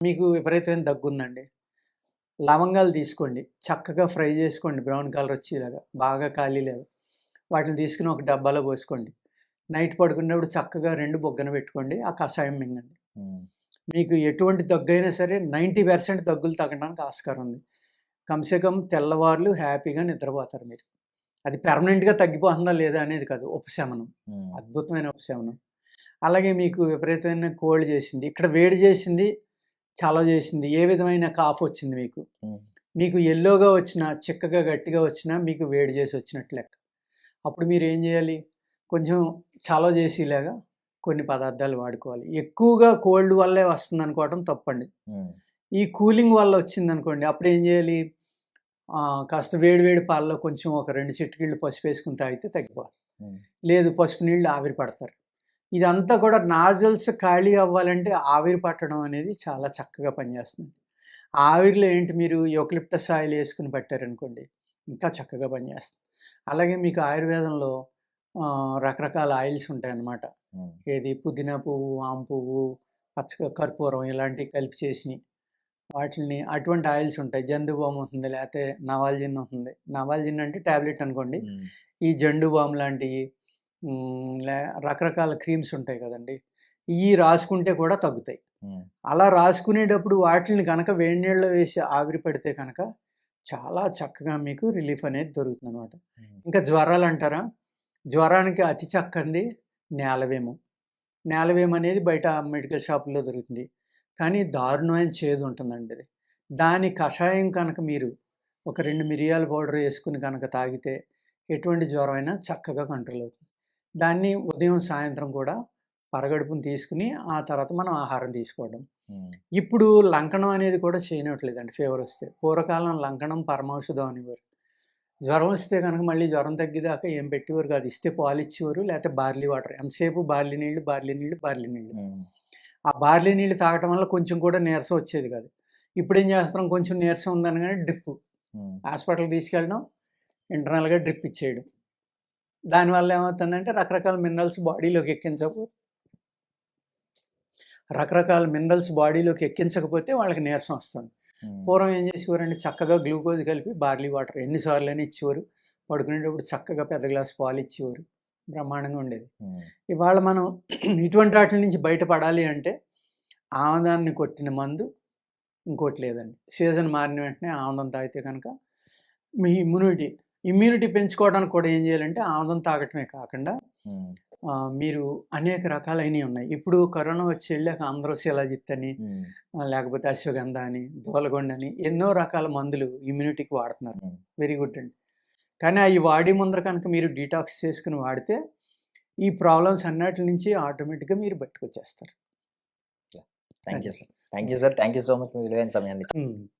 మీకు విపరీతమైన దగ్గుందండి. లవంగాలు తీసుకోండి. చక్కగా ఫ్రై చేసుకోండి బ్రౌన్ కలర్ వచ్చేలాగా. బాగా కాలేలాగా. వాటిని తీసుకొని ఒక డబ్బాలో పోసుకోండి. నైట్ పడుకునేప్పుడు చక్కగా 2 బొగ్గన పెట్టుకోండి. ఆ కషాయం మింగండి. హ్మ్. మీకు ఎటువంటి దగ్గైనా సరే 90% దగ్గులు తగ్గడానికి ఆస్కారం ఉంది. కమ్‌సే కమ్ తెల్లవార్లు హ్యాపీగా నిద్రపోతారు మీరు. అది పెర్మనెంట్‌గా తగ్గిపోతుందా లేదా అనేది కాదు. ఉపశమనం. హ్మ్. అద్భుతమైన ఉపశమనం. అలాగే మీకు విపరీతమైన కోల్డ్ చేసింది. ఇక్కడ వేడి చేసింది, చలవ చేసింది. ఏ విధమైన కాఫ్ వచ్చింది మీకు. హ్మ్. మీకు యెల్లోగా వచ్చినా, చిక్కగా గట్టిగా వచ్చినా మీకు వేడి చేసి వచ్చినట్టు లెక్క. అప్పుడు మీరేం జేయాలి? కొంచెం చలవ చేసేలాగా కొన్ని పదార్థాలు వాడుకోవాలి. ఎక్కువగా కోల్డ్ వల్లే వస్తుందనుకోవడం తప్పండి. హ్మ్. ఈ కూలింగ్ వల్ల వచ్చిందనుకోండి అప్పుడేం జేయాలి? కాస్త వేడి వేడి పాలలో కొంచెం ఒక 2 చిటికెళ్ళు పసుపేసుకొని తాగితే తగ్గిపోతుంది. హ్మ్. లేదు పసుపు నీళ్ళు ఆవిరి పడతారు. ఇదంతా కూడా నాజల్స్ ఖాళీ అవ్వాలంటే ఆవిరి పట్టడం అనేది చాలా చక్కగా పనిచేస్తుంది. ఆవిరిలో ఏంటి మీరు యూకలిప్టస్ ఆయిల్ యేసుకొని పట్టారనుకోండి, ఇంకా చక్కగా పనిచేస్తుంది. అలాగే మీకు ఆయుర్వేదంలో రకరకాల ఆయిల్స్ ఉంటాయన్నమాట. హ్మ్. ఏది పుదీనా పువ్వు, వామ పువ్వు, కర్పూరం ఇలాంటివి కలిపి చేసినయి. వాటిల్ని అటువంటి ఆయిల్స్ ఉంటాయి. జండు బామ్ ఉంటుంది, లేతే నవాల్జిన్ ఉంటుంది. నవాల్జిన్ అంటే టాబ్లెట్ అనుకోండి. హ్మ్. ఈ జండు బామ్ లాంటియి లే రకరకాల క్రీమ్స్ ఉంటాయి కదండీ! ఇయి రాసుకుంటే కూడా తగ్గుతాయి. హ్మ్. అలా రాసుకునేటప్పుడు వాటిల్ని గనక వేడి నీళ్ళలో వేసి ఆవిరి పడితే కనుక చాలా చక్కగా మీకు రిలీఫ్ అనేది దొరుకుతుందనమాట. హ్మ్. ఇంకా జ్వరాలంటారా? జ్వరానికి అతి చక్కంది నేలవేము. నేలవేము అనేది బయట మెడికల్ షాపుల్లో దొరుకుతుంది. కానీ దారుణమైన చేదుంటుందండి అది. దాని కషాయం కనుక మీరు ఒక 2 మిరియాల పౌడర్ యేసుకొని గనక తాగితే ఎటువంటి జ్వరమైనా చక్కగా కంట్రోల్ అవుతుంది. దాన్ని ఉదయం, సాయంత్రం కూడా పరగడుపున తీసుకొని ఆ తర్వాత మనం ఆహారం తీసుకోవడం. హ్మ్. ఇప్పుడు లంకనం అనేది కూడా చేయనివ్వట్లేదండి ఫీవరొస్తే. పూర్వకాలం లంకనం పరమౌషధం అనేవారు. జ్వరం వస్తే గనక మళ్ళీ జ్వరం తగ్గేదాకా ఏం పెట్టేవారు కాదు. ఇస్తే పాలిచ్చేవారు. లేతే బార్లీ వాటర్. ఎంతసేపు బార్లీ నీళ్ళు, బార్లీ నీళ్ళు, బార్లీ నీళ్ళు. హ్మ్. ఆ బార్లీ నీళ్ళు తాగటం వల్ల కొంచెం కూడా నీరసం వచ్చేది కాదు. ఇప్పుడేం చేస్తున్నాం కొంచెం నీరసం ఉందనగానే డ్రిప్పు. హ్మ్. హాస్పిటల్‌కి తీసుకెళ్ళడం, ఇంటర్నల్‌గా డ్రిప్ ఇచ్చేయడం. దానివల్ల ఏమవుతుందంటే రకరకాల మినరల్స్ బాడీలోకి ఎక్కించకపోతే వాళ్ళకి నీరసం వస్తుంది. హ్మ్. పూర్వం ఏం చేసేవారంటే చక్కగా గ్లూకోజ్ కలిపి బార్లీ వాటర్ ఎన్ని సార్లైనా ఇచ్చేవారు. పడుకునేటప్పుడు చక్కగా పెద్ద గ్లాస్ పాలు ఇచ్చేవారు. బ్రహ్మాండంగా ఉండేది. హ్మ్. ఇవాళ మనం ఇటువంటి ఆటిల నుంచి బయటపడాలి అంటే ఆమదాన్ని కొట్టిన మందు ఇంకోటి లేదండి. సీజన్ మారిన వెంటనే ఆముదం తాగితే గనక మీ ఇమ్యూనిటీ పెంచుకోవడానికి కూడా ఏం చేయాలంటే ఆముదం తాగటమే కాకుండా హ్మ్. మీరు అనేక రకాలైనయి ఉన్నాయి. ఇప్పుడు కరోనా వచ్చి ఎళ్ళాక అందరూ శిలాజిత్ అని, హ్మ్. లేకపోతే అశ్వగంధ అని, దూలగొండ అని ఎన్నో రకాల మందులు ఇమ్యూనిటీకి వాడుతున్నారు. హ్మ్. వెరీ గుడ్ అండి. కానీ అయి వాడే ముందర కనుక మీరు డీటాక్స్ చేసుకొని వాడితే ఈ ప్రాబ్లమ్స్ అన్నిటి నుంచి ఆటోమేటిక్‌గా మీరు బయటకొచ్చేస్తారు. యాహ్! థాంక్ యూ అది. Sir. Thank you okay. Sir. Thank you so much మీ విలువైన సమయాన్ని హ్మ్.